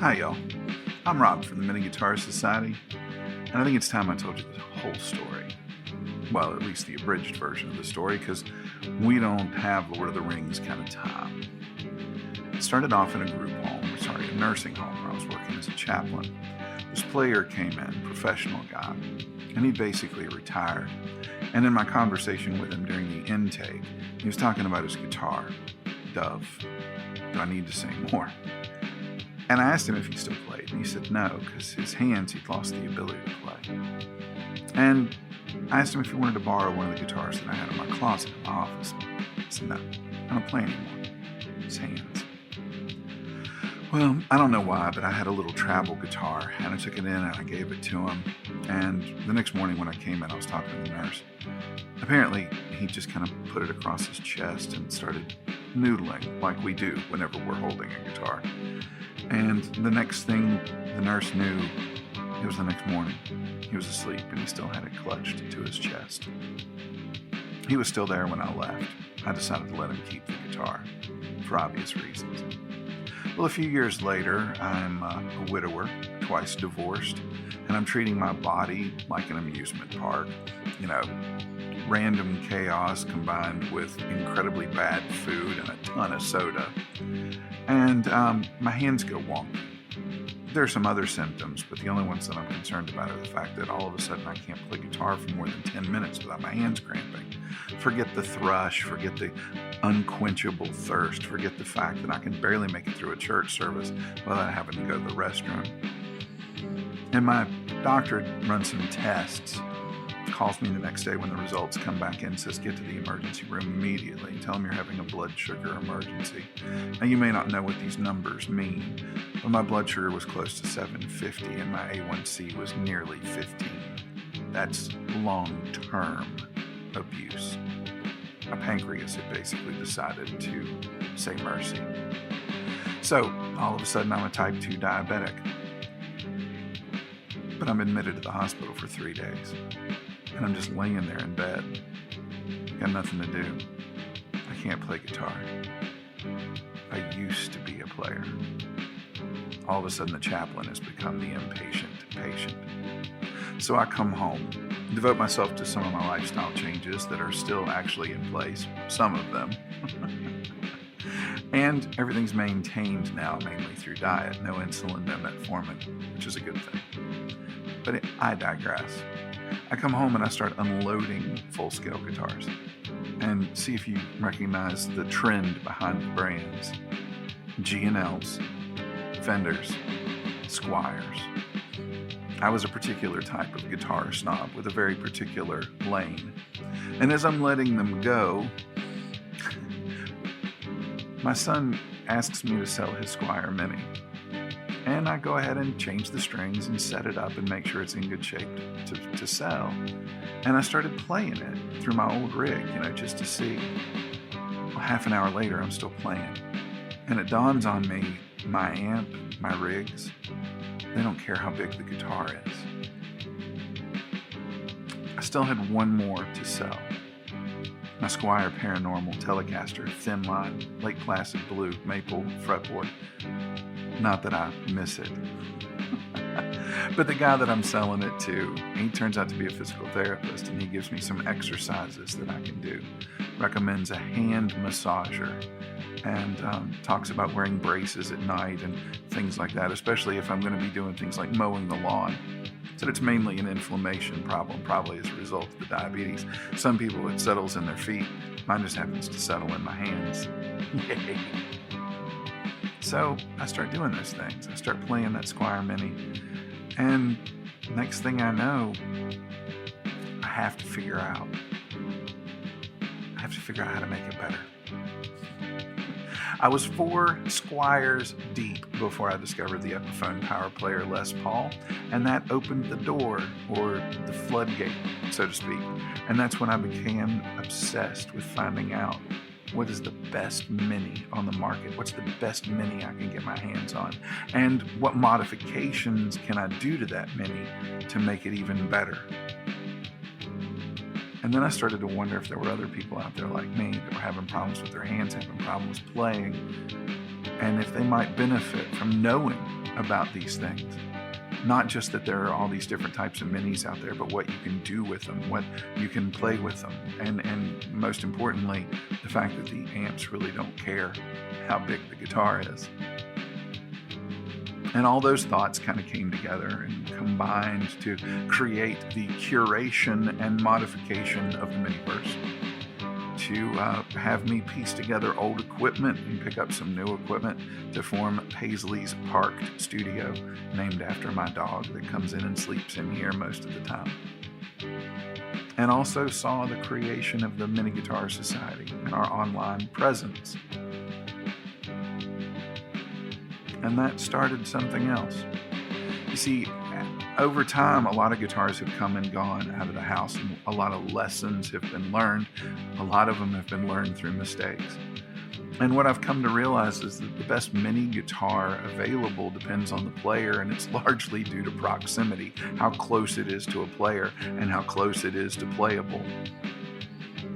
Hi, y'all. I'm Rob from the Mini Guitar Society, and I think it's time I told you the whole story. Well, at least the abridged version of the story, because we don't have Lord of the Rings kind of time. It started off in a nursing home where I was working as a chaplain. This player came in, professional guy, and he basically retired. And in my conversation with him during the intake, he was talking about his guitar. Dove. Do I need to say more? And I asked him if he still played, and he said no, because his hands, he'd lost the ability to play. And I asked him if he wanted to borrow one of the guitars that I had in my closet in my office. He said no, I don't play anymore. His hands. Well, I don't know why, but I had a little travel guitar, and I took it in and I gave it to him. And the next morning when I came in, I was talking to the nurse. Apparently, he just kind of put it across his chest and started noodling like we do whenever we're holding a guitar. And the next thing the nurse knew, it was the next morning. He was asleep and he still had it clutched to his chest. He was still there when I left. I decided to let him keep the guitar for obvious reasons. Well, a few years later, I'm a widower, twice divorced, and I'm treating my body like an amusement park. You know, random chaos combined with incredibly bad food and a ton of soda. And my hands go wonky. There are some other symptoms, but the only ones that I'm concerned about are the fact that all of a sudden I can't play guitar for more than 10 minutes without my hands cramping. Forget the thrush, forget the unquenchable thirst, forget the fact that I can barely make it through a church service without having to go to the restroom. And my doctor runs some tests, calls me the next day when the results come back in, says get to the emergency room immediately, tell them you're having a blood sugar emergency. Now you may not know what these numbers mean, but my blood sugar was close to 750 and my A1C was nearly 15. That's long-term abuse. My pancreas had basically decided to say mercy. So all of a sudden I'm a type 2 diabetic, but I'm admitted to the hospital for 3 days. And I'm just laying there in bed. Got nothing to do. I can't play guitar. I used to be a player. All of a sudden the chaplain has become the impatient patient. So I come home, devote myself to some of my lifestyle changes that are still actually in place, some of them. And everything's maintained now, mainly through diet. No insulin, no metformin, which is a good thing. But I digress. I come home and I start unloading full-scale guitars and see if you recognize the trend behind the brands. G&Ls, Fenders, Squiers. I was a particular type of guitar snob with a very particular lane. And as I'm letting them go, my son asks me to sell his Squier Mini. And I go ahead and change the strings and set it up and make sure it's in good shape to sell. And I started playing it through my old rig, just to see. Well, half an hour later, I'm still playing. And it dawns on me, my amp, my rigs, they don't care how big the guitar is. I still had one more to sell. My Squier Paranormal Telecaster, thin line, Lake Placid blue, maple fretboard. Not that I miss it. But the guy that I'm selling it to, he turns out to be a physical therapist, and he gives me some exercises that I can do. Recommends a hand massager and talks about wearing braces at night and things like that, especially if I'm going to be doing things like mowing the lawn. Said it's mainly an inflammation problem, probably as a result of the diabetes. Some people, it settles in their feet. Mine just happens to settle in my hands. Yay. So I start doing those things. I start playing that Squier Mini. And next thing I know, I have to figure out how to make it better. I was 4 Squiers deep before I discovered the Epiphone Power Player Les Paul, and that opened the door, or the floodgate, so to speak. And that's when I became obsessed with finding out what is the best Mini on the market, what's the best Mini I can get my hands on, and what modifications can I do to that Mini to make it even better. And then I started to wonder if there were other people out there like me that were having problems with their hands, having problems playing, and if they might benefit from knowing about these things. Not just that there are all these different types of minis out there, but what you can do with them, what you can play with them, and most importantly, the fact that the amps really don't care how big the guitar is. And all those thoughts kind of came together and combined to create the curation and modification of the Miniverse, to have me piece together old equipment and pick up some new equipment to form Paisley's Parked Studio, named after my dog that comes in and sleeps in here most of the time. And also saw the creation of the Mini Guitar Society and our online presence. And that started something else. You see, over time, a lot of guitars have come and gone out of the house, and a lot of lessons have been learned. A lot of them have been learned through mistakes. And what I've come to realize is that the best mini guitar available depends on the player, and it's largely due to proximity, how close it is to a player and how close it is to playable.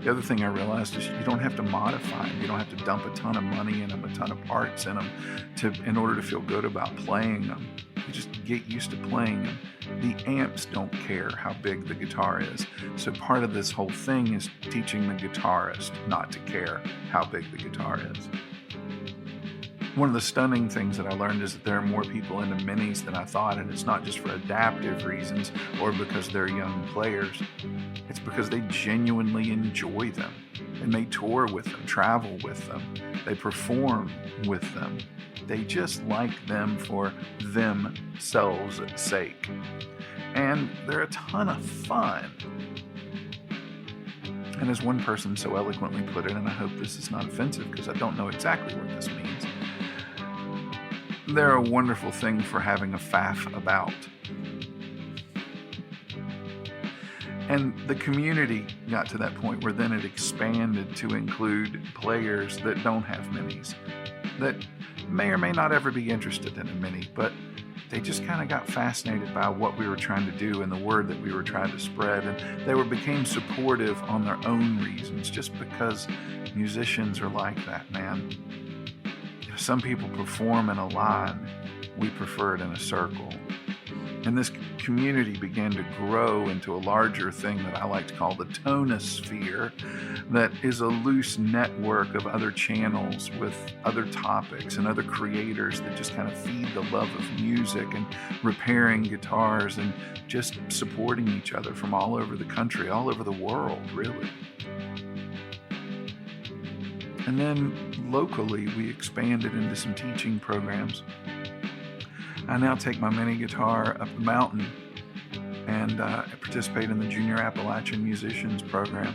The other thing I realized is you don't have to modify them. You don't have to dump a ton of money in them, a ton of parts in them in order to feel good about playing them. You just get used to playing them. The amps don't care how big the guitar is. So part of this whole thing is teaching the guitarist not to care how big the guitar is. One of the stunning things that I learned is that there are more people into minis than I thought, and it's not just for adaptive reasons or because they're young players. It's because they genuinely enjoy them, and they tour with them, travel with them, they perform with them. They just like them for themselves' sake. And they're a ton of fun. And as one person so eloquently put it, and I hope this is not offensive because I don't know exactly what this means, they're a wonderful thing for having a faff about. And the community got to that point where then it expanded to include players that don't have minis, that may or may not ever be interested in a mini, but they just kind of got fascinated by what we were trying to do and the word that we were trying to spread, and they became supportive on their own reasons, just because musicians are like that, man. Some people perform in a line, we prefer it in a circle. And this community began to grow into a larger thing that I like to call the tonosphere, that is a loose network of other channels with other topics and other creators that just kind of feed the love of music and repairing guitars and just supporting each other from all over the country, all over the world, really. And then locally, we expanded into some teaching programs. I now take my mini guitar up the mountain and participate in the Junior Appalachian Musicians Program.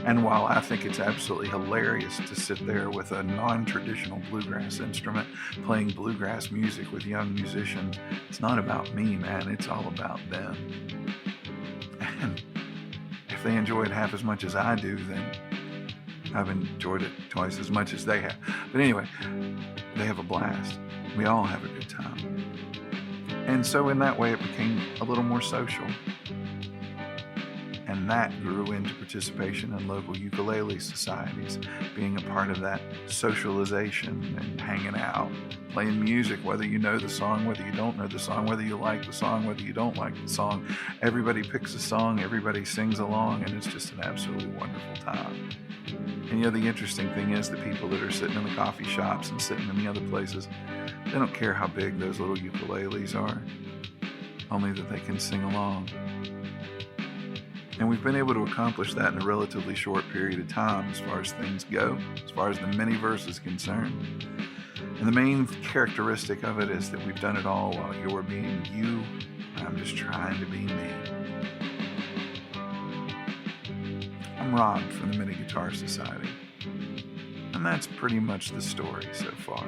And while I think it's absolutely hilarious to sit there with a non-traditional bluegrass instrument playing bluegrass music with young musicians, it's not about me, man. It's all about them. And if they enjoy it half as much as I do, then I've enjoyed it twice as much as they have. But anyway, they have a blast. We all have a good time. And so in that way, it became a little more social. And that grew into participation in local ukulele societies, being a part of that socialization and hanging out, playing music, whether you know the song, whether you don't know the song, whether you like the song, whether you don't like the song. Everybody picks a song, everybody sings along, and it's just an absolutely wonderful time. And you know, the interesting thing is the people that are sitting in the coffee shops and sitting in the other places, they don't care how big those little ukuleles are, only that they can sing along. And we've been able to accomplish that in a relatively short period of time as far as things go, as far as the Miniverse is concerned. And the main characteristic of it is that we've done it all while you're being you, and I'm just trying to be me. I'm Rob from the Mini Guitar Society, and that's pretty much the story so far.